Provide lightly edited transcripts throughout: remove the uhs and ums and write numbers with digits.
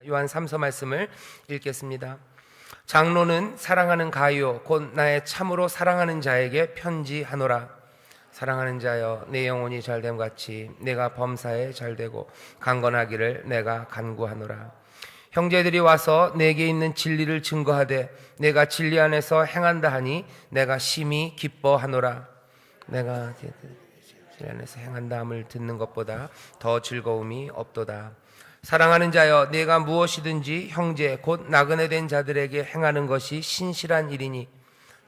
요한 3서 말씀을 읽겠습니다. 장로는 사랑하는 가이오 곧 나의 참으로 사랑하는 자에게 편지하노라. 사랑하는 자여, 내 영혼이 잘됨 같이 내가 범사에 잘되고 강건하기를 내가 간구하노라. 형제들이 와서 내게 있는 진리를 증거하되 내가 진리 안에서 행한다 하니 내가 심히 기뻐하노라. 내가 진리 안에서 행한다 함을 듣는 것보다 더 즐거움이 없도다. 사랑하는 자여, 네가 무엇이든지 형제 곧 나그네 된 자들에게 행하는 것이 신실한 일이니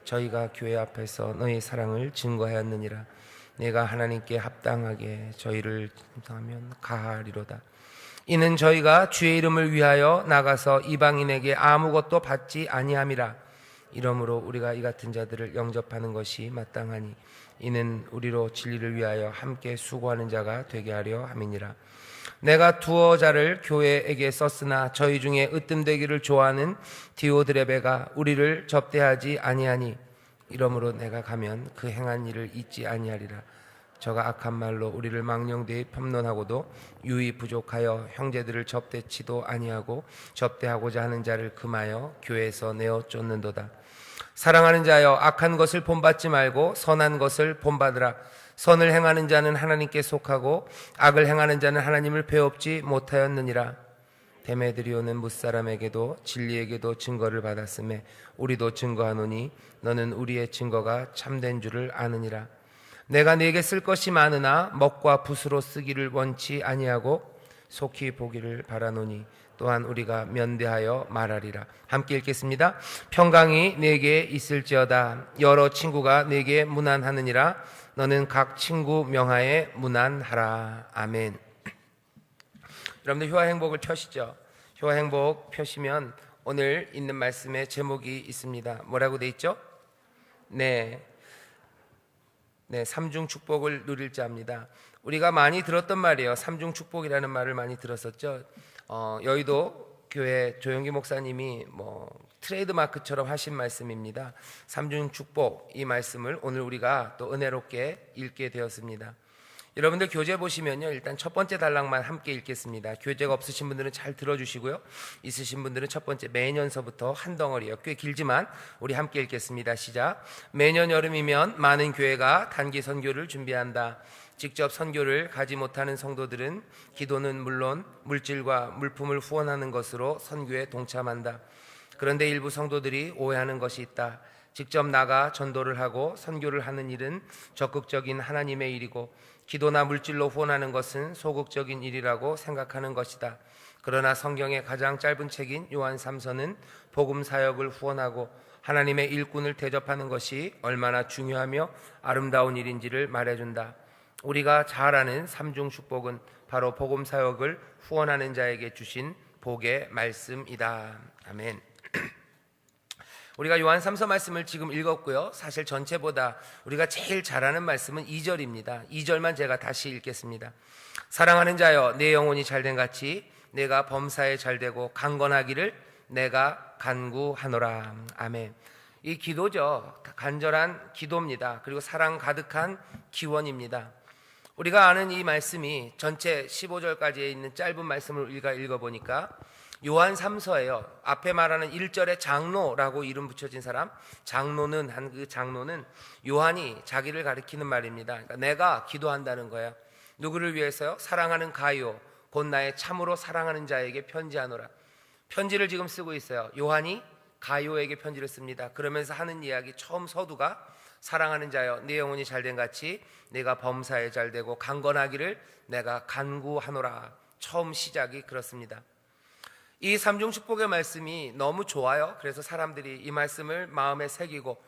저희가 교회 앞에서 너희 사랑을 증거하였느니라. 내가 하나님께 합당하게 저희를 하면 가하리로다. 이는 저희가 주의 이름을 위하여 나가서 이방인에게 아무것도 받지 아니함이라. 이러므로 우리가 이 같은 자들을 영접하는 것이 마땅하니 이는 우리로 진리를 위하여 함께 수고하는 자가 되게 하려 함이니라. 내가 두어 자를 교회에게 썼으나 저희 중에 으뜸되기를 좋아하는 디오드레베가 우리를 접대하지 아니하니 이러므로 내가 가면 그 행한 일을 잊지 아니하리라. 저가 악한 말로 우리를 망령되이 폄론하고도 유의 부족하여 형제들을 접대치도 아니하고 접대하고자 하는 자를 금하여 교회에서 내어 쫓는도다. 사랑하는 자여, 악한 것을 본받지 말고 선한 것을 본받으라. 선을 행하는 자는 하나님께 속하고 악을 행하는 자는 하나님을 배웁지 못하였느니라. 데메드리오는 무사람에게도 진리에게도 증거를 받았음에 우리도 증거하노니 너는 우리의 증거가 참된 줄을 아느니라. 내가 네게 쓸 것이 많으나 먹과 붓으로 쓰기를 원치 아니하고 속히 보기를 바라노니 또한 우리가 면대하여 말하리라. 함께 읽겠습니다. 평강이 네게 있을지어다. 여러 친구가 네게 문안하느니라. 너는 각 친구 명하에 문안하라. 아멘. 여러분들 효화행복을 펴시죠. 효화행복 펴시면 오늘 있는 말씀의 제목이 있습니다. 뭐라고 돼 있죠? 네, 삼중 축복을 누릴 자입니다. 우리가 많이 들었던 말이에요. 삼중 축복이라는 말을 많이 들었었죠. 여의도 교회 조영기 목사님이 트레이드 마크처럼 하신 말씀입니다. 삼중 축복, 이 말씀을 오늘 우리가 또 은혜롭게 읽게 되었습니다. 여러분들 교재 보시면요, 일단 첫 번째 단락만 함께 읽겠습니다. 교재가 없으신 분들은 잘 들어주시고요, 있으신 분들은 첫 번째 매년서부터 한 덩어리예요. 꽤 길지만 우리 함께 읽겠습니다. 시작. 매년 여름이면 많은 교회가 단기 선교를 준비한다. 직접 선교를 가지 못하는 성도들은 기도는 물론 물질과 물품을 후원하는 것으로 선교에 동참한다. 그런데 일부 성도들이 오해하는 것이 있다. 직접 나가 전도를 하고 선교를 하는 일은 적극적인 하나님의 일이고 기도나 물질로 후원하는 것은 소극적인 일이라고 생각하는 것이다. 그러나 성경의 가장 짧은 책인 요한 3서는 복음 사역을 후원하고 하나님의 일꾼을 대접하는 것이 얼마나 중요하며 아름다운 일인지를 말해준다. 우리가 잘 아는 삼중 축복은 바로 복음 사역을 후원하는 자에게 주신 복의 말씀이다. 아멘. 우리가 요한 3서 말씀을 지금 읽었고요. 사실 전체보다 우리가 제일 잘하는 말씀은 2절입니다. 2절만 제가 다시 읽겠습니다. 사랑하는 자여, 내 영혼이 잘된 같이 내가 범사에 잘되고 강건하기를 내가 간구하노라. 아멘. 이 기도죠. 간절한 기도입니다. 그리고 사랑 가득한 기원입니다. 우리가 아는 이 말씀이 전체 15절까지에 있는 짧은 말씀을 우리가 읽어보니까 요한 3서예요. 앞에 말하는 1절에 장로라고 이름 붙여진 사람, 장로는 한 그 장로는 요한이 자기를 가리키는 말입니다. 그러니까 내가 기도한다는 거예요. 누구를 위해서요? 사랑하는 가이오 곧 나의 참으로 사랑하는 자에게 편지하노라. 편지를 지금 쓰고 있어요. 요한이 가이오에게 편지를 씁니다. 그러면서 하는 이야기, 처음 서두가 사랑하는 자여, 네 영혼이 잘된 같이 내가 범사에 잘되고 강건하기를 내가 간구하노라. 처음 시작이 그렇습니다. 이 삼중 축복의 말씀이 너무 좋아요. 그래서 사람들이 이 말씀을 마음에 새기고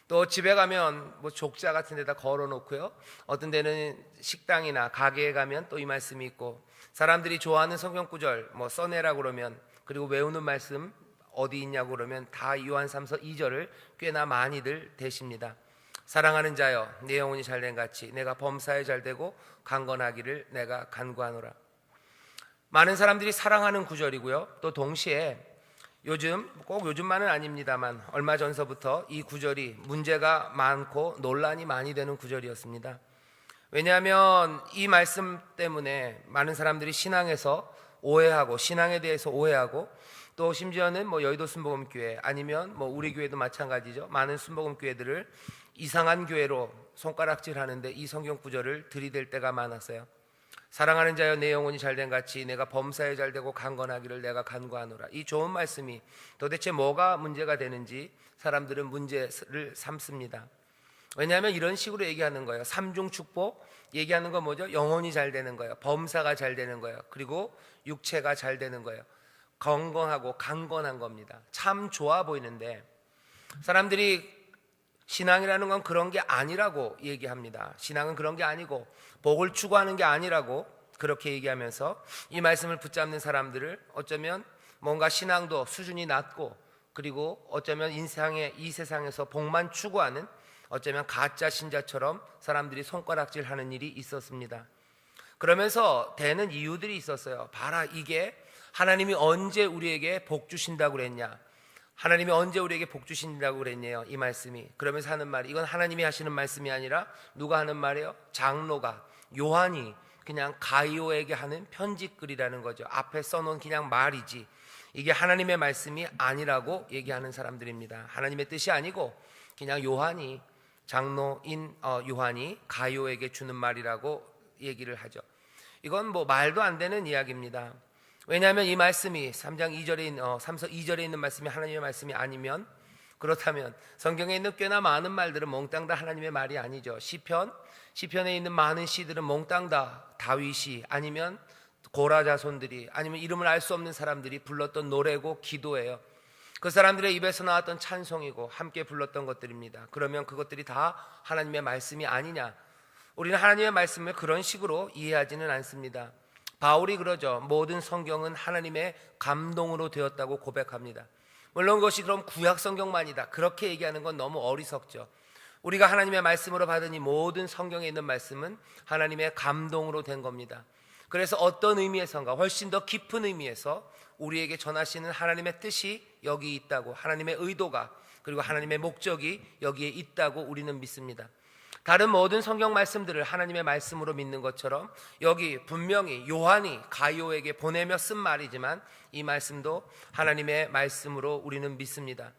또 집에 가면 족자 같은 데다 걸어놓고요, 어떤 데는 식당이나 가게에 가면 또 이 말씀이 있고, 사람들이 좋아하는 성경 구절 써내라고 그러면, 그리고 외우는 말씀 어디 있냐고 그러면 다 요한 3서 2절을 꽤나 많이들 대십니다. 사랑하는 자여, 내 영혼이 잘된 같이 내가 범사에 잘되고 강건하기를 내가 간구하노라. 많은 사람들이 사랑하는 구절이고요, 또 동시에 꼭 요즘만은 아닙니다만 얼마 전서부터 이 구절이 문제가 많고 논란이 많이 되는 구절이었습니다. 왜냐하면 이 말씀 때문에 많은 사람들이 신앙에서 오해하고, 신앙에 대해서 오해하고, 또 심지어는 뭐 여의도 순복음교회 아니면 뭐 우리 교회도 마찬가지죠. 많은 순복음교회들을 이상한 교회로 손가락질하는데 이 성경 구절을 들이댈 때가 많았어요. 사랑하는 자여 내 영혼이 잘된 같이 내가 범사에 잘되고 강건하기를 내가 간구하노라. 이 좋은 말씀이 도대체 뭐가 문제가 되는지 사람들은 문제를 삼습니다. 왜냐하면 이런 식으로 얘기하는 거예요. 삼중 축복 얘기하는 건 뭐죠? 영혼이 잘 되는 거예요. 범사가 잘 되는 거예요. 그리고 육체가 잘 되는 거예요. 건강하고 강건한 겁니다. 참 좋아 보이는데 사람들이 신앙이라는 건 그런 게 아니라고 얘기합니다. 신앙은 그런 게 아니고 복을 추구하는 게 아니라고 그렇게 얘기하면서 이 말씀을 붙잡는 사람들을 어쩌면 뭔가 신앙도 수준이 낮고, 그리고 어쩌면 이 세상에서 복만 추구하는 어쩌면 가짜 신자처럼 사람들이 손가락질하는 일이 있었습니다. 그러면서 되는 이유들이 있었어요. 봐라, 이게 하나님이 언제 우리에게 복 주신다고 그랬냐, 하나님이 언제 우리에게 복 주신다고 그랬냐요, 이 말씀이. 그러면서 하는 말이, 이건 하나님이 하시는 말씀이 아니라 누가 하는 말이에요? 장로가, 요한이 그냥 가이오에게 하는 편지글이라는 거죠. 앞에 써놓은 그냥 말이지 이게 하나님의 말씀이 아니라고 얘기하는 사람들입니다. 하나님의 뜻이 아니고 그냥 요한이, 장로인 요한이 가이오에게 주는 말이라고 얘기를 하죠. 이건 뭐 말도 안 되는 이야기입니다. 왜냐하면 이 말씀이 3장 2절에 있는 말씀이 하나님의 말씀이 아니면, 그렇다면 성경에 있는 꽤나 많은 말들은 몽땅 다 하나님의 말이 아니죠. 시편에 있는 많은 시들은 몽땅 다 다윗이 아니면 고라 자손들이 아니면 이름을 알 수 없는 사람들이 불렀던 노래고 기도예요. 그 사람들의 입에서 나왔던 찬송이고 함께 불렀던 것들입니다. 그러면 그것들이 다 하나님의 말씀이 아니냐? 우리는 하나님의 말씀을 그런 식으로 이해하지는 않습니다. 바울이 그러죠. 모든 성경은 하나님의 감동으로 되었다고 고백합니다. 물론 그것이 그럼 구약 성경만이다, 그렇게 얘기하는 건 너무 어리석죠. 우리가 하나님의 말씀으로 받은 이 모든 성경에 있는 말씀은 하나님의 감동으로 된 겁니다. 그래서 어떤 의미에선가 훨씬 더 깊은 의미에서 우리에게 전하시는 하나님의 뜻이 여기 있다고, 하나님의 의도가, 그리고 하나님의 목적이 여기에 있다고 우리는 믿습니다. 다른 모든 성경 말씀들을 하나님의 말씀으로 믿는 것처럼 여기 분명히 요한이 가이오에게 보내며 쓴 말이지만 이 말씀도 하나님의 말씀으로 우리는 믿습니다.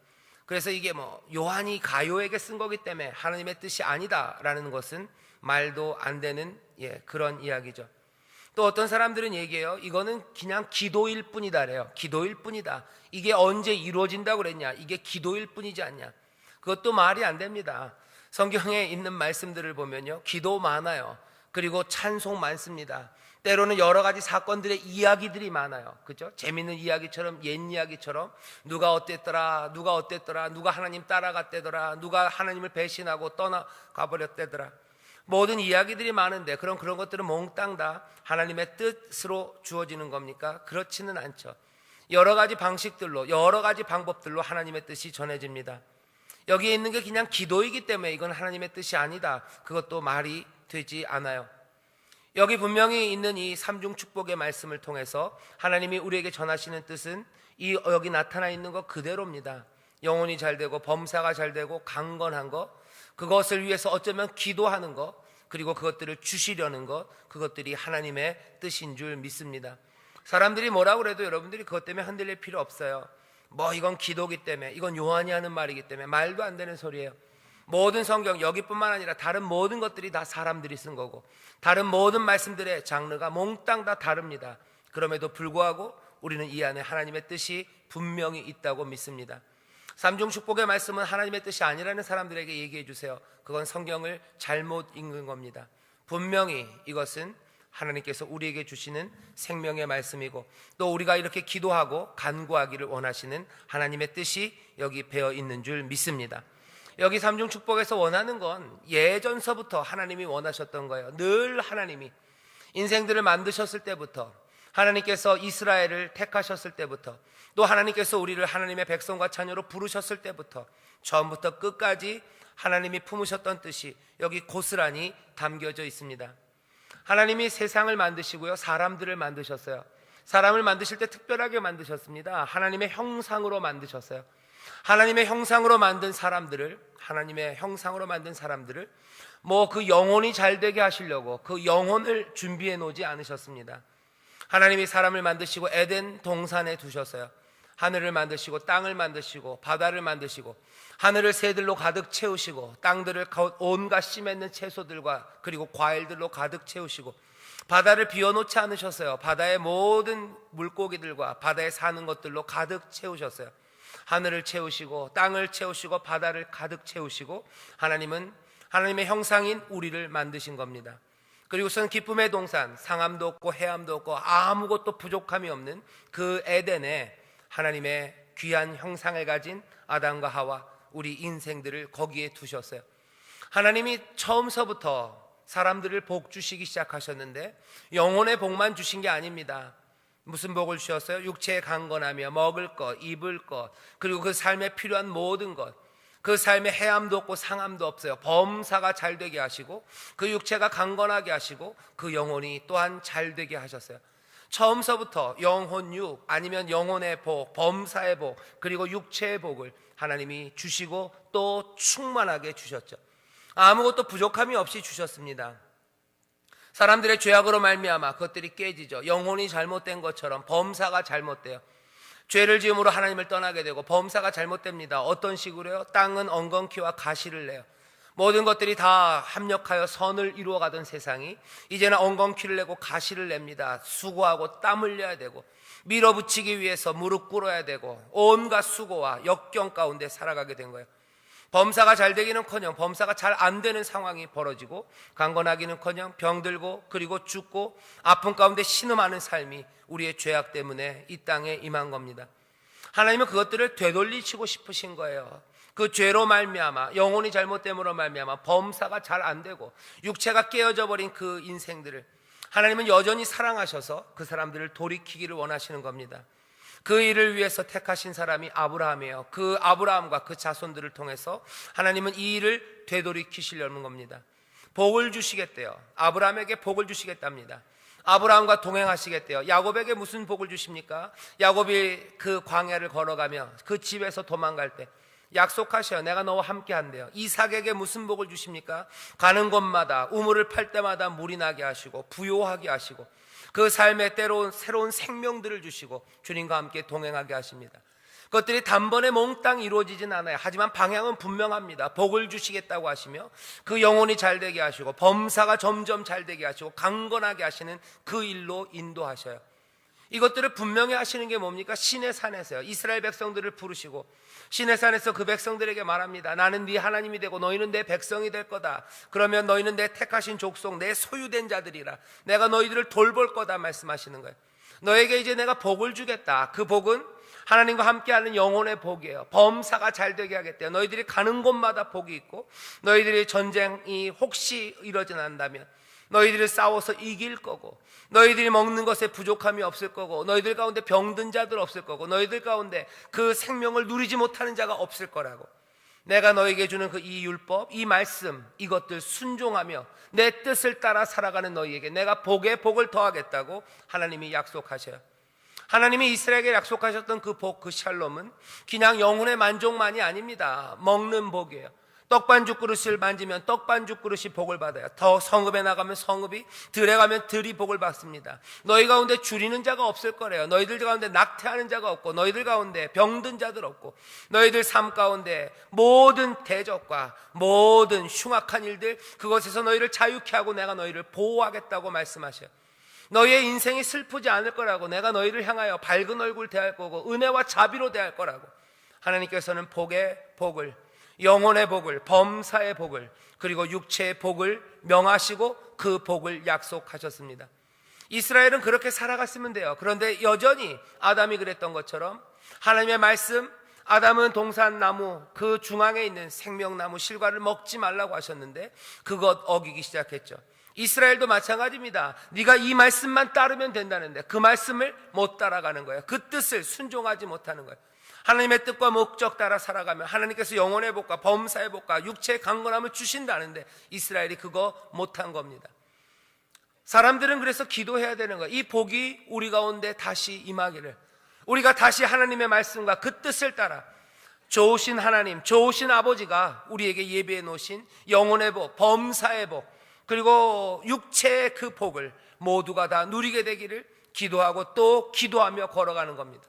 그래서 이게 뭐 요한이 가이오에게 쓴 거기 때문에 하나님의 뜻이 아니다라는 것은 말도 안 되는 그런 이야기죠. 또 어떤 사람들은 얘기해요. 이거는 그냥 기도일 뿐이다래요. 기도일 뿐이다. 이게 언제 이루어진다고 그랬냐? 이게 기도일 뿐이지 않냐? 그것도 말이 안 됩니다. 성경에 있는 말씀들을 보면요, 기도 많아요. 그리고 찬송 많습니다. 때로는 여러 가지 사건들의 이야기들이 많아요. 그죠? 재밌는 이야기처럼, 옛 이야기처럼 누가 어땠더라, 누가 하나님 따라갔대더라, 누가 하나님을 배신하고 떠나가 버렸대더라. 모든 이야기들이 많은데 그런 것들은 몽땅 다 하나님의 뜻으로 주어지는 겁니까? 그렇지는 않죠. 여러 가지 방식들로, 여러 가지 방법들로 하나님의 뜻이 전해집니다. 여기에 있는 게 그냥 기도이기 때문에 이건 하나님의 뜻이 아니다, 그것도 말이 되지 않아요. 여기 분명히 있는 이 삼중 축복의 말씀을 통해서 하나님이 우리에게 전하시는 뜻은 여기 나타나 있는 것 그대로입니다. 영혼이 잘 되고 범사가 잘 되고 강건한 것, 그것을 위해서 어쩌면 기도하는 것, 그리고 그것들을 주시려는 것, 그것들이 하나님의 뜻인 줄 믿습니다. 사람들이 뭐라고 그래도 여러분들이 그것 때문에 흔들릴 필요 없어요. 뭐 이건 기도기 때문에, 이건 요한이 하는 말이기 때문에, 말도 안 되는 소리예요. 모든 성경, 여기뿐만 아니라 다른 모든 것들이 다 사람들이 쓴 거고, 다른 모든 말씀들의 장르가 몽땅 다 다릅니다. 그럼에도 불구하고 우리는 이 안에 하나님의 뜻이 분명히 있다고 믿습니다. 삼중 축복의 말씀은 하나님의 뜻이 아니라는 사람들에게 얘기해 주세요. 그건 성경을 잘못 읽은 겁니다. 분명히 이것은 하나님께서 우리에게 주시는 생명의 말씀이고, 또 우리가 이렇게 기도하고 간구하기를 원하시는 하나님의 뜻이 여기 배어 있는 줄 믿습니다. 여기 삼중 축복에서 원하는 건 예전서부터 하나님이 원하셨던 거예요. 늘 하나님이 인생들을 만드셨을 때부터, 하나님께서 이스라엘을 택하셨을 때부터, 또 하나님께서 우리를 하나님의 백성과 자녀로 부르셨을 때부터 처음부터 끝까지 하나님이 품으셨던 뜻이 여기 고스란히 담겨져 있습니다. 하나님이 세상을 만드시고요, 사람들을 만드셨어요. 사람을 만드실 때 특별하게 만드셨습니다. 하나님의 형상으로 만드셨어요. 하나님의 형상으로 만든 사람들을, 뭐 그 영혼이 잘 되게 하시려고 그 영혼을 준비해 놓지 않으셨습니다. 하나님이 사람을 만드시고 에덴 동산에 두셨어요. 하늘을 만드시고 땅을 만드시고 바다를 만드시고 하늘을 새들로 가득 채우시고 땅들을 온갖 씨 맺는 채소들과 그리고 과일들로 가득 채우시고 바다를 비워놓지 않으셨어요. 바다의 모든 물고기들과 바다에 사는 것들로 가득 채우셨어요. 하늘을 채우시고 땅을 채우시고 바다를 가득 채우시고 하나님은 하나님의 형상인 우리를 만드신 겁니다. 그리고선 기쁨의 동산, 상함도 없고 해함도 없고 아무것도 부족함이 없는 그 에덴에 하나님의 귀한 형상을 가진 아담과 하와, 우리 인생들을 거기에 두셨어요. 하나님이 처음서부터 사람들을 복 주시기 시작하셨는데 영혼의 복만 주신 게 아닙니다. 무슨 복을 주셨어요? 육체에 강건하며 먹을 것, 입을 것, 그리고 그 삶에 필요한 모든 것, 그 삶에 해함도 없고 상함도 없어요. 범사가 잘 되게 하시고 그 육체가 강건하게 하시고 그 영혼이 또한 잘 되게 하셨어요. 처음서부터 영혼육 아니면 영혼의 복, 범사의 복, 그리고 육체의 복을 하나님이 주시고 또 충만하게 주셨죠. 아무것도 부족함이 없이 주셨습니다. 사람들의 죄악으로 말미암아 그것들이 깨지죠. 영혼이 잘못된 것처럼 범사가 잘못돼요. 죄를 지음으로 하나님을 떠나게 되고 범사가 잘못됩니다. 어떤 식으로요? 땅은 엉겅퀴와 가시를 내요. 모든 것들이 다 합력하여 선을 이루어가던 세상이 이제는 엉겅퀴를 내고 가시를 냅니다. 수고하고 땀 흘려야 되고 밀어붙이기 위해서 무릎 꿇어야 되고 온갖 수고와 역경 가운데 살아가게 된 거예요. 범사가 잘 되기는커녕 범사가 잘 안 되는 상황이 벌어지고 강건하기는커녕 병들고 그리고 죽고 아픔 가운데 신음하는 삶이 우리의 죄악 때문에 이 땅에 임한 겁니다. 하나님은 그것들을 되돌리시고 싶으신 거예요. 그 죄로 말미암아 영혼이 잘못됨으로 말미암아 범사가 잘 안 되고 육체가 깨어져 버린 그 인생들을 하나님은 여전히 사랑하셔서 그 사람들을 돌이키기를 원하시는 겁니다. 그 일을 위해서 택하신 사람이 아브라함이에요. 그 아브라함과 그 자손들을 통해서 하나님은 이 일을 되돌이키시려는 겁니다. 복을 주시겠대요. 아브라함에게 복을 주시겠답니다. 아브라함과 동행하시겠대요. 야곱에게 무슨 복을 주십니까? 야곱이 그 광야를 걸어가며 그 집에서 도망갈 때 약속하셔요. 내가 너와 함께 한대요. 이삭에게 무슨 복을 주십니까? 가는 곳마다 우물을 팔 때마다 물이 나게 하시고 부요하게 하시고 그 삶에 때로운 새로운 생명들을 주시고 주님과 함께 동행하게 하십니다. 그것들이 단번에 몽땅 이루어지진 않아요. 하지만 방향은 분명합니다. 복을 주시겠다고 하시며 그 영혼이 잘 되게 하시고 범사가 점점 잘 되게 하시고 강건하게 하시는 그 일로 인도하셔요. 이것들을 분명히 하시는 게 뭡니까? 시내 산에서요. 이스라엘 백성들을 부르시고 시내 산에서 그 백성들에게 말합니다. 나는 네 하나님이 되고 너희는 내 백성이 될 거다. 그러면 너희는 내 택하신 족속, 내 소유된 자들이라. 내가 너희들을 돌볼 거다 말씀하시는 거예요. 너에게 이제 내가 복을 주겠다. 그 복은 하나님과 함께하는 영혼의 복이에요. 범사가 잘 되게 하겠대요. 너희들이 가는 곳마다 복이 있고 너희들이 전쟁이 혹시 이러진 않는다면 너희들이 싸워서 이길 거고 너희들이 먹는 것에 부족함이 없을 거고 너희들 가운데 병든 자들 없을 거고 너희들 가운데 그 생명을 누리지 못하는 자가 없을 거라고. 내가 너에게 주는 그 이 율법, 이 말씀, 이것들 순종하며 내 뜻을 따라 살아가는 너희에게 내가 복에 복을 더하겠다고 하나님이 약속하셔요. 하나님이 이스라엘에게 약속하셨던 그 복, 그 샬롬은 그냥 영혼의 만족만이 아닙니다. 먹는 복이에요. 떡반죽 그릇을 만지면 떡반죽 그릇이 복을 받아요. 더 성읍에 나가면 성읍이, 들에 가면 들이 복을 받습니다. 너희 가운데 줄이는 자가 없을 거래요. 너희들 가운데 낙태하는 자가 없고 너희들 가운데 병든 자들 없고 너희들 삶 가운데 모든 대적과 모든 흉악한 일들 그것에서 너희를 자유케 하고 내가 너희를 보호하겠다고 말씀하셔요. 너희의 인생이 슬프지 않을 거라고. 내가 너희를 향하여 밝은 얼굴 대할 거고 은혜와 자비로 대할 거라고. 하나님께서는 복의 복을, 영혼의 복을, 범사의 복을, 그리고 육체의 복을 명하시고 그 복을 약속하셨습니다. 이스라엘은 그렇게 살아갔으면 돼요. 그런데 여전히 아담이 그랬던 것처럼 하나님의 말씀, 아담은 동산나무 그 중앙에 있는 생명나무 실과를 먹지 말라고 하셨는데 그것 어기기 시작했죠. 이스라엘도 마찬가지입니다. 네가 이 말씀만 따르면 된다는데 그 말씀을 못 따라가는 거예요. 그 뜻을 순종하지 못하는 거예요. 하나님의 뜻과 목적 따라 살아가면 하나님께서 영혼의 복과 범사의 복과 육체의 강건함을 주신다는데 이스라엘이 그거 못한 겁니다. 사람들은 그래서 기도해야 되는 거예요. 이 복이 우리 가운데 다시 임하기를, 우리가 다시 하나님의 말씀과 그 뜻을 따라 좋으신 하나님, 좋으신 아버지가 우리에게 예비해 놓으신 영혼의 복, 범사의 복, 그리고 육체의 그 복을 모두가 다 누리게 되기를 기도하고 또 기도하며 걸어가는 겁니다.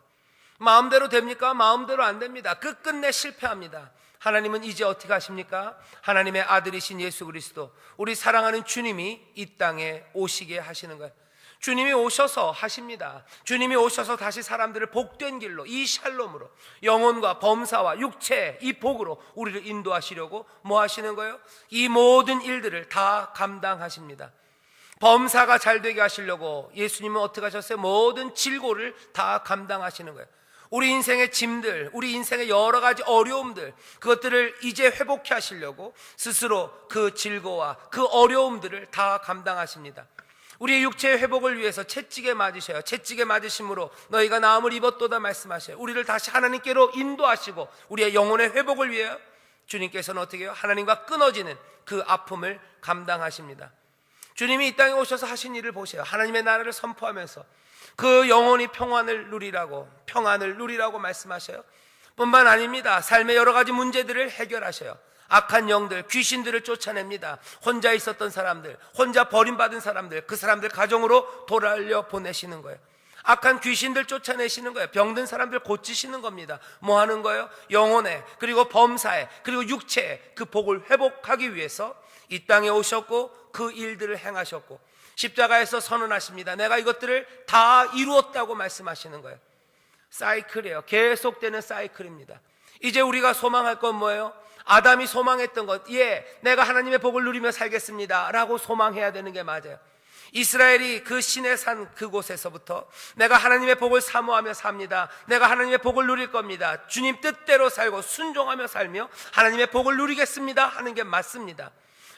마음대로 됩니까? 마음대로 안 됩니다. 끝끝내 실패합니다. 하나님은 이제 어떻게 하십니까? 하나님의 아들이신 예수 그리스도, 우리 사랑하는 주님이 이 땅에 오시게 하시는 거예요. 주님이 오셔서 하십니다. 주님이 오셔서 다시 사람들을 복된 길로, 이 샬롬으로, 영혼과 범사와 육체, 이 복으로 우리를 인도하시려고 뭐 하시는 거예요? 이 모든 일들을 다 감당하십니다. 범사가 잘 되게 하시려고 예수님은 어떻게 하셨어요? 모든 질고를 다 감당하시는 거예요. 우리 인생의 짐들, 우리 인생의 여러 가지 어려움들, 그것들을 이제 회복해 하시려고 스스로 그 질고와 그 어려움들을 다 감당하십니다. 우리의 육체의 회복을 위해서 채찍에 맞으셔요. 채찍에 맞으심으로 너희가 나음을 입었도다 말씀하셔요. 우리를 다시 하나님께로 인도하시고 우리의 영혼의 회복을 위해 주님께서는 어떻게 해요? 하나님과 끊어지는 그 아픔을 감당하십니다. 주님이 이 땅에 오셔서 하신 일을 보세요. 하나님의 나라를 선포하면서 그 영혼이 평안을 누리라고 말씀하셔요. 뿐만 아닙니다. 삶의 여러 가지 문제들을 해결하셔요. 악한 영들, 귀신들을 쫓아냅니다. 혼자 있었던 사람들, 혼자 버림받은 사람들, 그 사람들 가정으로 돌아려 보내시는 거예요. 악한 귀신들 쫓아내시는 거예요. 병든 사람들 고치시는 겁니다. 뭐 하는 거예요? 영혼에, 그리고 범사에, 그리고 육체에 그 복을 회복하기 위해서 이 땅에 오셨고 그 일들을 행하셨고 십자가에서 선언하십니다. 내가 이것들을 다 이루었다고 말씀하시는 거예요. 사이클이에요. 계속되는 사이클입니다. 이제 우리가 소망할 건 뭐예요? 아담이 소망했던 것, 내가 하나님의 복을 누리며 살겠습니다 라고 소망해야 되는 게 맞아요. 이스라엘이 그 신의 산 그곳에서부터 내가 하나님의 복을 사모하며 삽니다, 내가 하나님의 복을 누릴 겁니다, 주님 뜻대로 살고 순종하며 살며 하나님의 복을 누리겠습니다 하는 게 맞습니다.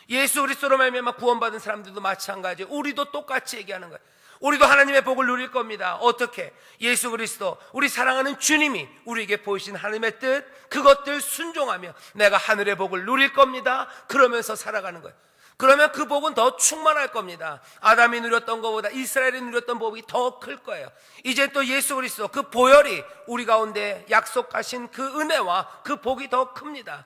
예수 그리스도로 말미암아 구원받은 사람들도 마찬가지예요. 우리도 똑같이 얘기하는 거예요. 우리도 하나님의 복을 누릴 겁니다. 어떻게? 예수 그리스도, 우리 사랑하는 주님이 우리에게 보이신 하나님의 뜻, 그것들 순종하며 내가 하늘의 복을 누릴 겁니다 그러면서 살아가는 거예요. 그러면 그 복은 더 충만할 겁니다. 아담이 누렸던 것보다 이스라엘이 누렸던 복이 더 클 거예요. 이제 또 예수 그리스도 그 보혈이 우리 가운데 약속하신 그 은혜와 그 복이 더 큽니다.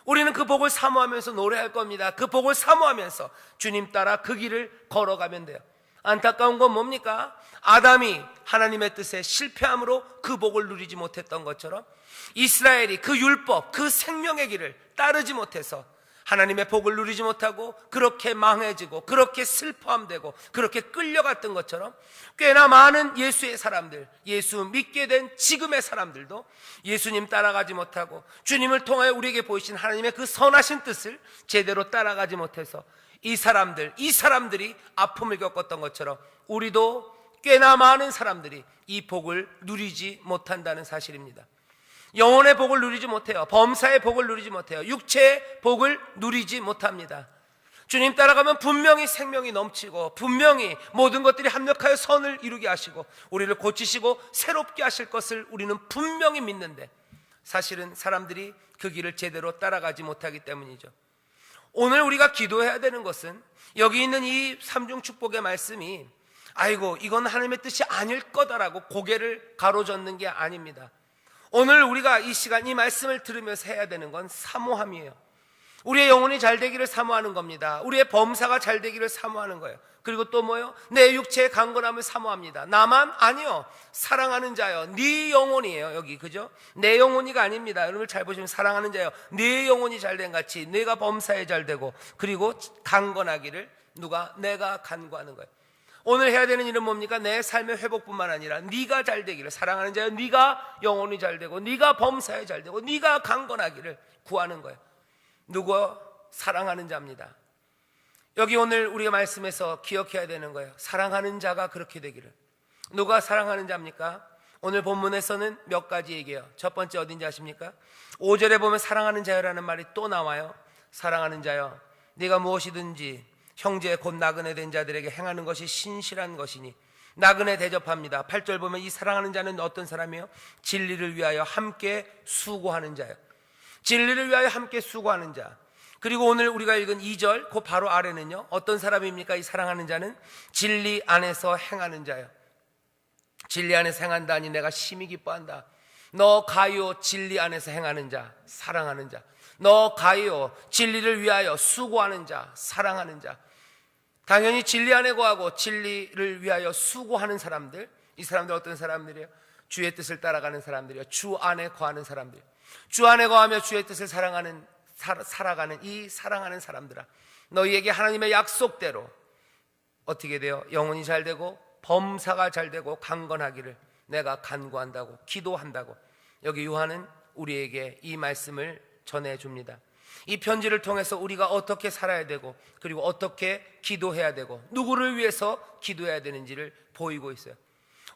우리는 그 복을 사모하면서 노래할 겁니다. 그 복을 사모하면서 주님 따라 그 길을 걸어가면 돼요. 안타까운 건 뭡니까? 아담이 하나님의 뜻에 실패함으로 그 복을 누리지 못했던 것처럼 이스라엘이 그 율법, 그 생명의 길을 따르지 못해서 하나님의 복을 누리지 못하고 그렇게 망해지고 그렇게 슬퍼함되고 그렇게 끌려갔던 것처럼 꽤나 많은 예수의 사람들, 예수 믿게 된 지금의 사람들도 예수님 따라가지 못하고 주님을 통하여 우리에게 보이신 하나님의 그 선하신 뜻을 제대로 따라가지 못해서 이 사람들이 아픔을 겪었던 것처럼 우리도 꽤나 많은 사람들이 이 복을 누리지 못한다는 사실입니다. 영혼의 복을 누리지 못해요. 범사의 복을 누리지 못해요. 육체의 복을 누리지 못합니다. 주님 따라가면 분명히 생명이 넘치고 분명히 모든 것들이 합력하여 선을 이루게 하시고 우리를 고치시고 새롭게 하실 것을 우리는 분명히 믿는데 사실은 사람들이 그 길을 제대로 따라가지 못하기 때문이죠. 오늘 우리가 기도해야 되는 것은 여기 있는 이 삼중 축복의 말씀이 아이고 이건 하나님의 뜻이 아닐 거다라고 고개를 가로젓는 게 아닙니다. 오늘 우리가 이 시간 이 말씀을 들으면서 해야 되는 건 사모함이에요. 우리의 영혼이 잘 되기를 사모하는 겁니다. 우리의 범사가 잘 되기를 사모하는 거예요. 그리고 또 뭐요? 내 육체의 강건함을 사모합니다. 나만? 아니요. 사랑하는 자요. 네 영혼이에요. 여기 그죠? 내 영혼이가 아닙니다. 여러분 잘 보시면 사랑하는 자요. 네 영혼이 잘된 같이 내가 범사에 잘 되고 그리고 강건하기를 내가 간구하는 거예요. 오늘 해야 되는 일은 뭡니까? 내 삶의 회복뿐만 아니라 네가 잘 되기를, 사랑하는 자요, 네가 영혼이 잘 되고 네가 범사에 잘 되고 네가 강건하기를 구하는 거예요. 누구? 사랑하는 자입니다. 여기 오늘 우리가 말씀에서 기억해야 되는 거예요. 사랑하는 자가 그렇게 되기를. 누가 사랑하는 자입니까? 오늘 본문에서는 몇 가지 얘기해요. 첫 번째 어딘지 아십니까? 5절에 보면 사랑하는 자여라는 말이 또 나와요. 사랑하는 자여, 네가 무엇이든지 형제 곧 나그네 된 자들에게 행하는 것이 신실한 것이니 나그네 대접합니다. 8절 보면 이 사랑하는 자는 어떤 사람이에요? 진리를 위하여 함께 수고하는 자예요. 진리를 위하여 함께 수고하는 자. 그리고 오늘 우리가 읽은 2절 그 바로 아래는요, 어떤 사람입니까? 이 사랑하는 자는 진리 안에서 행하는 자예요. 진리 안에서 행한다니 내가 심히 기뻐한다. 너 가요 진리 안에서 행하는 자, 사랑하는 자. 너 가요 진리를 위하여 수고하는 자, 사랑하는 자. 당연히 진리 안에 거하고 진리를 위하여 수고하는 사람들, 이 사람들 어떤 사람들이에요? 주의 뜻을 따라가는 사람들이에요. 주 안에 거하는 사람들. 주 안에 거하며 주의 뜻을 살아가는 이 사랑하는 사람들아, 너희에게 하나님의 약속대로 어떻게 돼요? 영혼이 잘 되고 범사가 잘 되고 강건하기를 내가 간구한다고, 기도한다고. 여기 요한은 우리에게 이 말씀을 전해줍니다. 이 편지를 통해서 우리가 어떻게 살아야 되고, 그리고 어떻게 기도해야 되고, 누구를 위해서 기도해야 되는지를 보이고 있어요.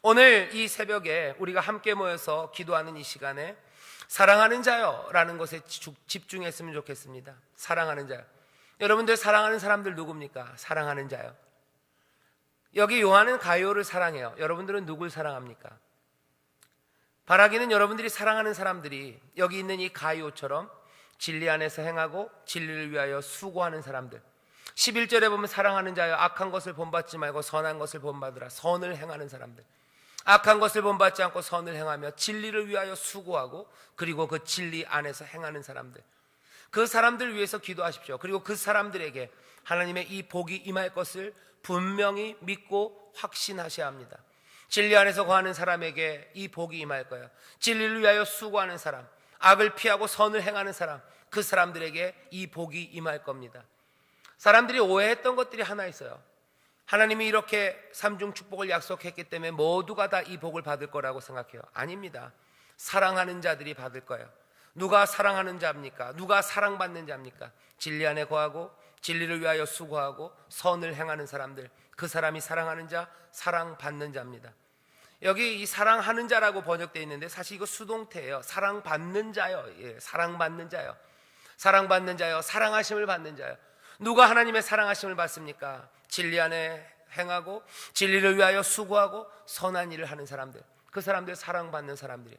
오늘 이 새벽에 우리가 함께 모여서 기도하는 이 시간에 사랑하는 자요 라는 것에 집중했으면 좋겠습니다. 사랑하는 자요. 여러분들 사랑하는 사람들 누굽니까? 사랑하는 자요. 여기 요한은 가룟을 사랑해요. 여러분들은 누굴 사랑합니까? 바라기는 여러분들이 사랑하는 사람들이 여기 있는 이 가룟처럼 진리 안에서 행하고 진리를 위하여 수고하는 사람들. 11절에 보면 사랑하는 자여, 악한 것을 본받지 말고 선한 것을 본받으라. 선을 행하는 사람들. 악한 것을 본받지 않고 선을 행하며 진리를 위하여 수고하고, 그리고 그 진리 안에서 행하는 사람들, 그 사람들 위해서 기도하십시오. 그리고 그 사람들에게 하나님의 이 복이 임할 것을 분명히 믿고 확신하셔야 합니다. 진리 안에서 거하는 사람에게 이 복이 임할 거예요. 진리를 위하여 수고하는 사람, 악을 피하고 선을 행하는 사람, 그 사람들에게 이 복이 임할 겁니다. 사람들이 오해했던 것들이 하나 있어요. 하나님이 이렇게 삼중 축복을 약속했기 때문에 모두가 다 이 복을 받을 거라고 생각해요. 아닙니다. 사랑하는 자들이 받을 거예요. 누가 사랑하는 자입니까? 누가 사랑받는 자입니까? 진리 안에 거하고 진리를 위하여 수고하고 선을 행하는 사람들, 그 사람이 사랑하는 자, 사랑받는 자입니다. 여기 이 사랑하는 자라고 번역되어 있는데 사실 이거 수동태예요. 사랑받는 자요. 예, 사랑받는 자요. 사랑받는 자요. 사랑하심을 받는 자요. 누가 하나님의 사랑하심을 받습니까? 진리 안에 행하고 진리를 위하여 수고하고 선한 일을 하는 사람들, 그 사람들 사랑받는 사람들이에요.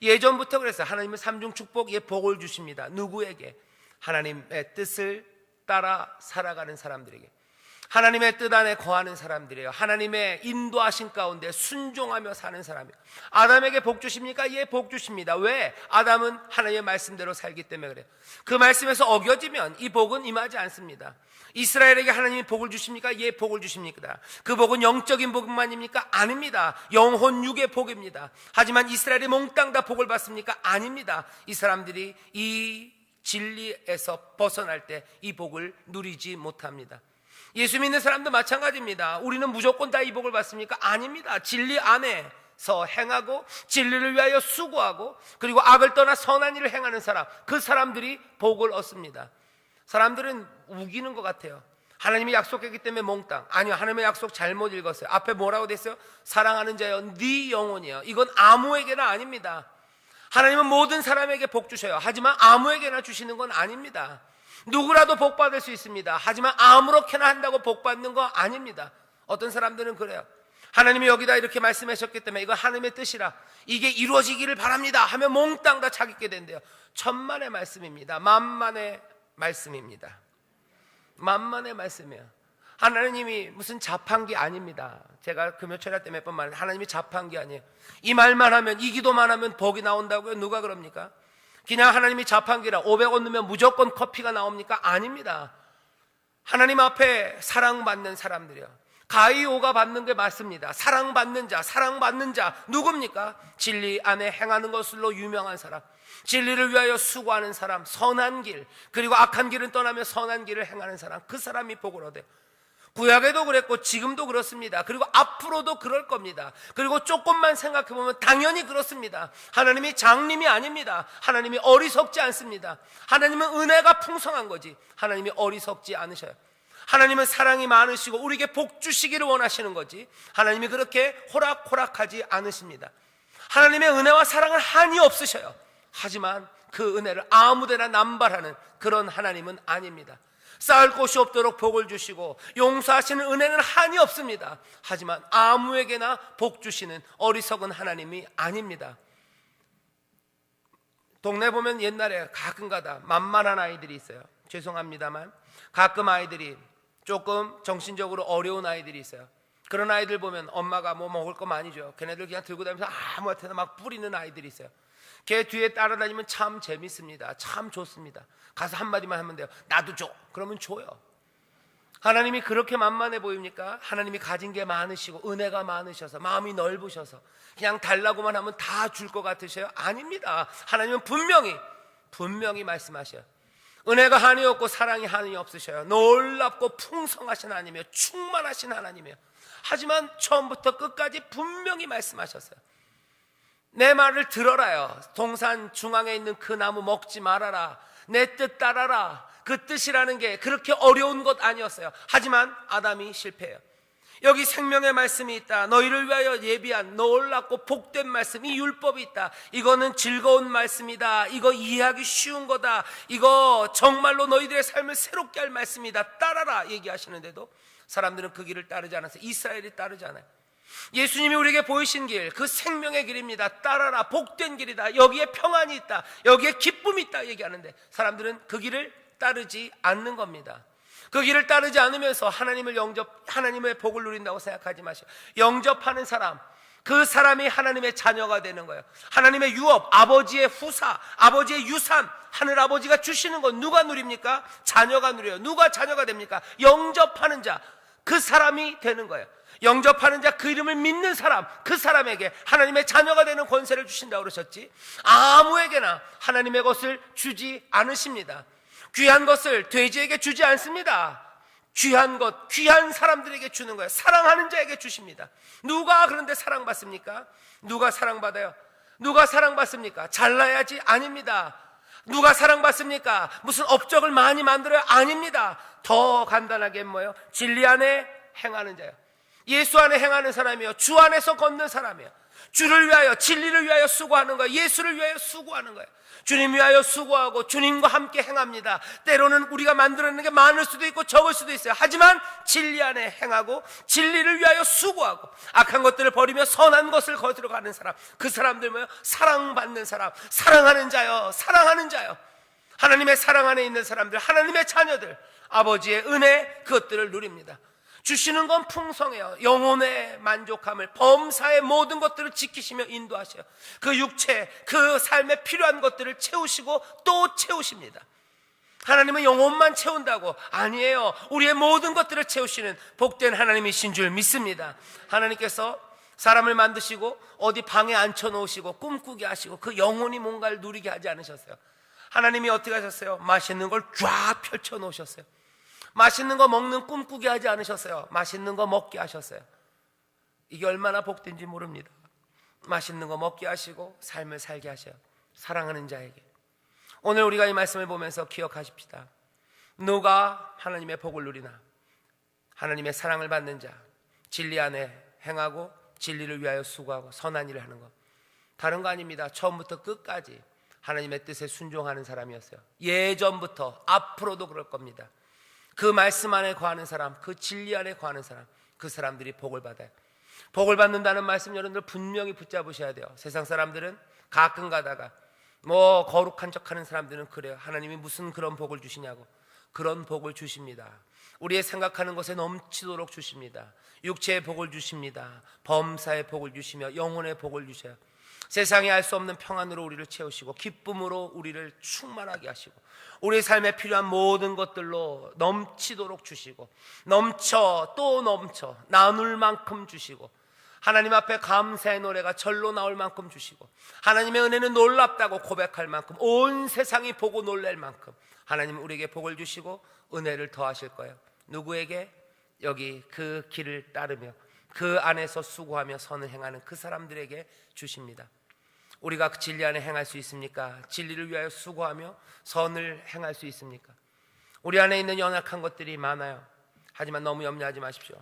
예전부터 그랬어요. 하나님은 삼중 축복의 복을 주십니다. 누구에게? 하나님의 뜻을 따라 살아가는 사람들에게, 하나님의 뜻 안에 거하는 사람들이에요. 하나님의 인도하신 가운데 순종하며 사는 사람이에요. 아담에게 복 주십니까? 예, 복 주십니다. 왜? 아담은 하나님의 말씀대로 살기 때문에 그래요. 그 말씀에서 어겨지면 이 복은 임하지 않습니다. 이스라엘에게 하나님이 복을 주십니까? 예, 복을 주십니까? 그 복은 영적인 복만입니까? 아닙니다. 영혼 육의 복입니다. 하지만 이스라엘이 몽땅 다 복을 받습니까? 아닙니다. 이 사람들이 이 진리에서 벗어날 때 이 복을 누리지 못합니다. 예수 믿는 사람도 마찬가지입니다. 우리는 무조건 다 이 복을 받습니까? 아닙니다. 진리 안에서 행하고 진리를 위하여 수고하고 그리고 악을 떠나 선한 일을 행하는 사람, 그 사람들이 복을 얻습니다. 사람들은 우기는 것 같아요. 하나님이 약속했기 때문에 몽땅. 아니요, 하나님의 약속 잘못 읽었어요. 앞에 뭐라고 됐어요? 사랑하는 자여 네 영혼이요. 이건 아무에게나 아닙니다. 하나님은 모든 사람에게 복 주셔요. 하지만 아무에게나 주시는 건 아닙니다. 누구라도 복 받을 수 있습니다. 하지만 아무렇게나 한다고 복 받는 거 아닙니다. 어떤 사람들은 그래요. 하나님이 여기다 이렇게 말씀하셨기 때문에 이거 하나님의 뜻이라 이게 이루어지기를 바랍니다 하면 몽땅 다 자기게 된대요. 천만의 말씀입니다. 만만의 말씀입니다. 만만의 말씀이에요. 하나님이 무슨 자판기 아닙니다. 제가 금요철야 때 몇 번 말했는데 하나님이 자판기 아니에요. 이 말만 하면, 이 기도만 하면 복이 나온다고요? 누가 그럽니까? 그냥 하나님이 자판기라 500원 넣으면 무조건 커피가 나옵니까? 아닙니다. 하나님 앞에 사랑받는 사람들이요, 가이오가 받는 게 맞습니다. 사랑받는 자 누굽니까? 진리 안에 행하는 것으로 유명한 사람, 진리를 위하여 수고하는 사람, 선한 길, 그리고 악한 길은 떠나며 선한 길을 행하는 사람, 그 사람이 복을 얻어요. 구약에도 그랬고 지금도 그렇습니다. 그리고 앞으로도 그럴 겁니다. 그리고 조금만 생각해보면 당연히 그렇습니다. 하나님이 장님이 아닙니다. 하나님이 어리석지 않습니다. 하나님은 은혜가 풍성한 거지 하나님이 어리석지 않으셔요. 하나님은 사랑이 많으시고 우리에게 복 주시기를 원하시는 거지 하나님이 그렇게 호락호락하지 않으십니다. 하나님의 은혜와 사랑은 한이 없으셔요. 하지만 그 은혜를 아무데나 남발하는 그런 하나님은 아닙니다. 쌓을 곳이 없도록 복을 주시고 용서하시는 은혜는 한이 없습니다. 하지만 아무에게나 복 주시는 어리석은 하나님이 아닙니다. 동네 보면 옛날에 가끔가다 만만한 아이들이 있어요. 죄송합니다만 가끔 아이들이 조금 정신적으로 어려운 아이들이 있어요. 그런 아이들 보면 엄마가 뭐 먹을 거 많이 줘요. 걔네들 그냥 들고 다니면서 아무한테나 막 뿌리는 아이들이 있어요. 걔 뒤에 따라다니면 참 재밌습니다. 참 좋습니다. 가서 한마디만 하면 돼요. 나도 줘. 그러면 줘요. 하나님이 그렇게 만만해 보입니까? 하나님이 가진 게 많으시고 은혜가 많으셔서 마음이 넓으셔서 그냥 달라고만 하면 다 줄 것 같으셔요? 아닙니다. 하나님은 분명히 말씀하셔요. 은혜가 한이 없고 사랑이 한이 없으셔요. 놀랍고 풍성하신 하나님이요, 충만하신 하나님이요. 하지만 처음부터 끝까지 분명히 말씀하셨어요. 내 말을 들어라요. 동산 중앙에 있는 그 나무 먹지 말아라. 내 뜻 따라라. 그 뜻이라는 게 그렇게 어려운 것 아니었어요. 하지만 아담이 실패해요. 여기 생명의 말씀이 있다. 너희를 위하여 예비한 놀랍고 복된 말씀, 이 율법이 있다. 이거는 즐거운 말씀이다. 이거 이해하기 쉬운 거다. 이거 정말로 너희들의 삶을 새롭게 할 말씀이다. 따라라 얘기하시는데도 사람들은 그 길을 따르지 않았어요. 이스라엘이 따르지 않아요. 예수님이 우리에게 보이신 길, 그 생명의 길입니다. 따라라. 복된 길이다. 여기에 평안이 있다. 여기에 기쁨이 있다 얘기하는데 사람들은 그 길을 따르지 않는 겁니다. 그 길을 따르지 않으면서 하나님의 복을 누린다고 생각하지 마시오. 영접하는 사람, 그 사람이 하나님의 자녀가 되는 거예요. 하나님의 유업, 아버지의 후사, 아버지의 유산, 하늘 아버지가 주시는 건 누가 누립니까? 자녀가 누려요. 누가 자녀가 됩니까? 영접하는 자, 그 사람이 되는 거예요. 영접하는 자, 그 이름을 믿는 사람, 그 사람에게 하나님의 자녀가 되는 권세를 주신다고 그러셨지, 아무에게나 하나님의 것을 주지 않으십니다. 귀한 것을 돼지에게 주지 않습니다. 귀한 것, 귀한 사람들에게 주는 거예요. 사랑하는 자에게 주십니다. 누가 그런데 사랑받습니까? 누가 사랑받아요? 누가 사랑받습니까? 잘나야지? 아닙니다. 누가 사랑받습니까? 무슨 업적을 많이 만들어야? 아닙니다. 더 간단하게 뭐예요? 진리 안에 행하는 자예요. 예수 안에 행하는 사람이요, 주 안에서 걷는 사람이요, 주를 위하여, 진리를 위하여 수고하는 거예요. 예수를 위하여 수고하는 거예요. 주님 위하여 수고하고 주님과 함께 행합니다. 때로는 우리가 만들어내는 게 많을 수도 있고 적을 수도 있어요. 하지만 진리 안에 행하고 진리를 위하여 수고하고 악한 것들을 버리며 선한 것을 거두러 가는 사람, 그 사람들 뭐예요? 사랑받는 사람, 사랑하는 자요, 사랑하는 자요. 하나님의 사랑 안에 있는 사람들, 하나님의 자녀들, 아버지의 은혜, 그것들을 누립니다. 주시는 건 풍성해요. 영혼의 만족함을, 범사의 모든 것들을 지키시며 인도하셔요. 그 육체, 그 삶에 필요한 것들을 채우시고 또 채우십니다. 하나님은 영혼만 채운다고? 아니에요. 우리의 모든 것들을 채우시는 복된 하나님이신 줄 믿습니다. 하나님께서 사람을 만드시고 어디 방에 앉혀놓으시고 꿈꾸게 하시고 그 영혼이 뭔가를 누리게 하지 않으셨어요. 하나님이 어떻게 하셨어요? 맛있는 걸 쫙 펼쳐놓으셨어요. 맛있는 거 먹는 꿈꾸게 하지 않으셨어요. 맛있는 거 먹게 하셨어요. 이게 얼마나 복된지 모릅니다. 맛있는 거 먹게 하시고 삶을 살게 하셔요. 사랑하는 자에게. 오늘 우리가 이 말씀을 보면서 기억하십시다. 누가 하나님의 복을 누리나? 하나님의 사랑을 받는 자, 진리 안에 행하고 진리를 위하여 수고하고 선한 일을 하는 것, 다른 거 아닙니다. 처음부터 끝까지 하나님의 뜻에 순종하는 사람이었어요. 예전부터 앞으로도 그럴 겁니다. 그 말씀 안에 거하는 사람, 그 진리 안에 거하는 사람, 그 사람들이 복을 받아요. 복을 받는다는 말씀 여러분들 분명히 붙잡으셔야 돼요. 세상 사람들은 가끔 가다가 뭐 거룩한 척하는 사람들은 그래요. 하나님이 무슨 그런 복을 주시냐고. 그런 복을 주십니다. 우리의 생각하는 것에 넘치도록 주십니다. 육체의 복을 주십니다. 범사의 복을 주시며 영혼의 복을 주셔요. 세상에 알 수 없는 평안으로 우리를 채우시고 기쁨으로 우리를 충만하게 하시고 우리 삶에 필요한 모든 것들로 넘치도록 주시고 넘쳐 또 넘쳐 나눌 만큼 주시고 하나님 앞에 감사의 노래가 절로 나올 만큼 주시고 하나님의 은혜는 놀랍다고 고백할 만큼 온 세상이 보고 놀랄 만큼 하나님은 우리에게 복을 주시고 은혜를 더하실 거예요. 누구에게? 여기 그 길을 따르며 그 안에서 수고하며 선을 행하는 그 사람들에게 주십니다. 우리가 그 진리 안에 행할 수 있습니까? 진리를 위하여 수고하며 선을 행할 수 있습니까? 우리 안에 있는 연약한 것들이 많아요. 하지만 너무 염려하지 마십시오.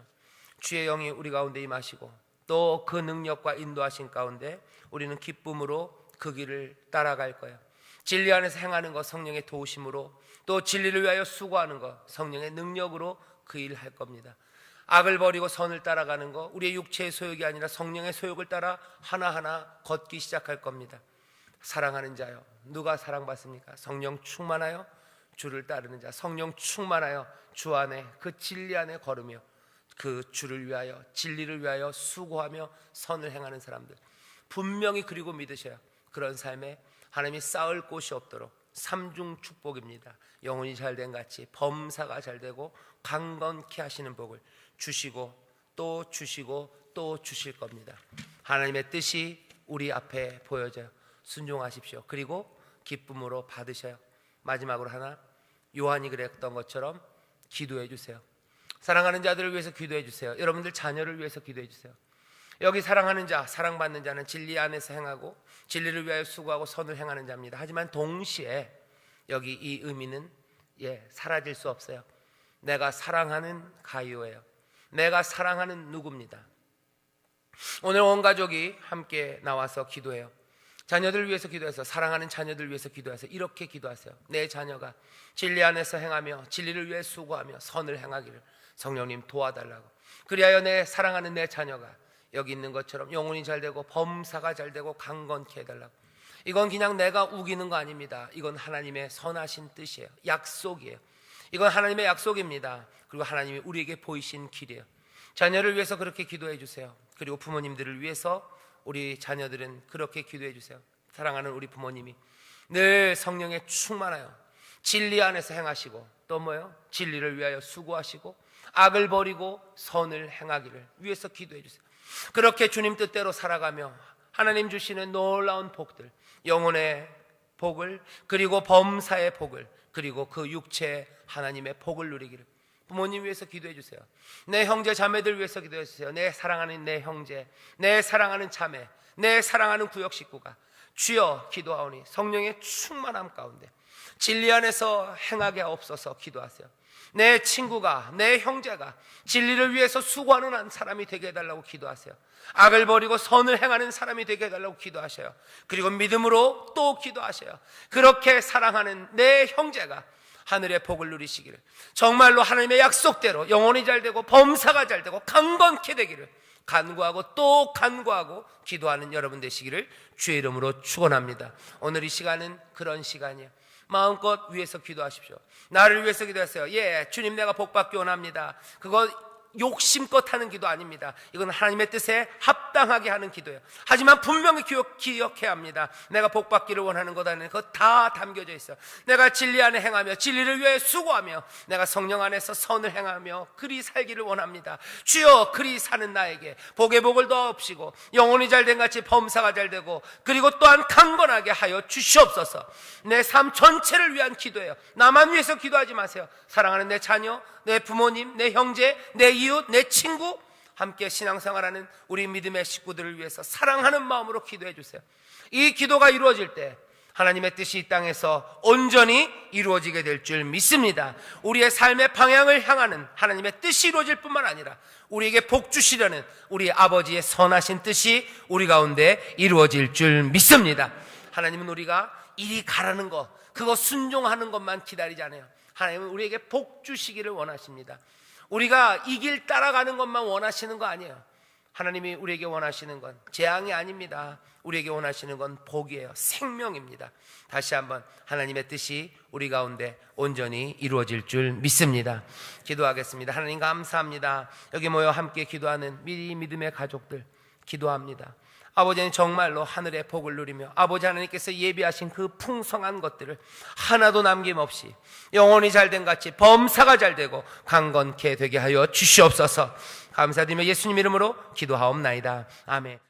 주의 영이 우리 가운데 임하시고 또 그 능력과 인도하신 가운데 우리는 기쁨으로 그 길을 따라갈 거예요. 진리 안에서 행하는 것 성령의 도우심으로 또 진리를 위하여 수고하는 것 성령의 능력으로 그 일을 할 겁니다. 악을 버리고 선을 따라가는 것, 우리의 육체의 소욕이 아니라 성령의 소욕을 따라 하나하나 걷기 시작할 겁니다. 사랑하는 자요, 누가 사랑받습니까? 성령 충만하여 주를 따르는 자, 성령 충만하여 주 안에 그 진리 안에 걸으며 그 주를 위하여 진리를 위하여 수고하며 선을 행하는 사람들 분명히 그리고 믿으셔야 그런 삶에 하나님이 쌓을 곳이 없도록 삼중 축복입니다. 영혼이 잘된 같이 범사가 잘되고 강건케 하시는 복을 주시고 또 주시고 또 주실 겁니다. 하나님의 뜻이 우리 앞에 보여져요. 순종하십시오. 그리고 기쁨으로 받으셔요. 마지막으로 하나, 요한이 그랬던 것처럼 기도해 주세요. 사랑하는 자들을 위해서 기도해 주세요. 여러분들 자녀를 위해서 기도해 주세요. 여기 사랑하는 자, 사랑받는 자는 진리 안에서 행하고 진리를 위하여 수고하고 선을 행하는 자입니다. 하지만 동시에 여기 이 의미는 사라질 수 없어요. 내가 사랑하는 가요예요. 내가 사랑하는 누구입니다. 오늘 온 가족이 함께 나와서 기도해요. 자녀들을 위해서 기도해서, 사랑하는 자녀들을 위해서 기도해서 이렇게 기도하세요. 내 자녀가 진리 안에서 행하며 진리를 위해 수고하며 선을 행하기를 성령님 도와달라고. 그리하여 내 사랑하는 내 자녀가 여기 있는 것처럼 영혼이 잘되고 범사가 잘되고 강건케 해달라고. 이건 그냥 내가 우기는 거 아닙니다. 이건 하나님의 선하신 뜻이에요. 약속이에요. 이건 하나님의 약속입니다. 그리고 하나님이 우리에게 보이신 길이에요. 자녀를 위해서 그렇게 기도해 주세요. 그리고 부모님들을 위해서 우리 자녀들은 그렇게 기도해 주세요. 사랑하는 우리 부모님이 늘 성령에 충만하여 진리 안에서 행하시고 또 뭐요? 진리를 위하여 수고하시고 악을 버리고 선을 행하기를 위해서 기도해 주세요. 그렇게 주님 뜻대로 살아가며 하나님 주시는 놀라운 복들, 영혼의 복을, 그리고 범사의 복을, 그리고 그 육체의 하나님의 복을 누리기를 부모님 위해서 기도해 주세요. 내 형제 자매들 위해서 기도해 주세요. 내 사랑하는 내 형제, 내 사랑하는 자매, 내 사랑하는 구역 식구가 주여 기도하오니 성령의 충만함 가운데 진리 안에서 행하게 하옵소서 기도하세요. 내 친구가, 내 형제가 진리를 위해서 수고하는 한 사람이 되게 해달라고 기도하세요. 악을 버리고 선을 행하는 사람이 되게 해달라고 기도하셔요. 그리고 믿음으로 또 기도하셔요. 그렇게 사랑하는 내 형제가 하늘의 복을 누리시기를, 정말로 하나님의 약속대로 영혼이 잘되고 범사가 잘되고 강건케 되기를 간구하고 또 간구하고 기도하는 여러분 되시기를 주의 이름으로 축원합니다. 오늘 이 시간은 그런 시간이에요. 마음껏 위해서 기도하십시오. 나를 위해서 기도하세요. 주님 내가 복받기 원합니다. 그거 욕심껏 하는 기도 아닙니다. 이건 하나님의 뜻에 합당하게 하는 기도예요. 하지만 분명히 기억해야 합니다. 내가 복받기를 원하는 것 안에 그거 다 담겨져 있어요. 내가 진리 안에 행하며 진리를 위해 수고하며 내가 성령 안에서 선을 행하며 그리 살기를 원합니다. 주여 그리 사는 나에게 복의 복을 더옵시고 영혼이 잘된 같이 범사가 잘되고 그리고 또한 강건하게 하여 주시옵소서. 내 삶 전체를 위한 기도예요. 나만 위해서 기도하지 마세요. 사랑하는 내 자녀, 내 부모님, 내 형제, 내 이웃, 내 친구, 함께 신앙생활하는 우리 믿음의 식구들을 위해서 사랑하는 마음으로 기도해 주세요. 이 기도가 이루어질 때 하나님의 뜻이 이 땅에서 온전히 이루어지게 될 줄 믿습니다. 우리의 삶의 방향을 향하는 하나님의 뜻이 이루어질 뿐만 아니라 우리에게 복 주시려는 우리 아버지의 선하신 뜻이 우리 가운데 이루어질 줄 믿습니다. 하나님은 우리가 이리 가라는 것, 그거 순종하는 것만 기다리지 않아요. 하나님은 우리에게 복 주시기를 원하십니다. 우리가 이 길 따라가는 것만 원하시는 거 아니에요. 하나님이 우리에게 원하시는 건 재앙이 아닙니다. 우리에게 원하시는 건 복이에요. 생명입니다. 다시 한번 하나님의 뜻이 우리 가운데 온전히 이루어질 줄 믿습니다. 기도하겠습니다. 하나님 감사합니다. 여기 모여 함께 기도하는 미리 믿음의 가족들 기도합니다. 아버지는 정말로 하늘의 복을 누리며 아버지 하나님께서 예비하신 그 풍성한 것들을 하나도 남김없이 영혼이 잘된 같이 범사가 잘되고 강건케 되게 하여 주시옵소서. 감사드리며 예수님 이름으로 기도하옵나이다. 아멘.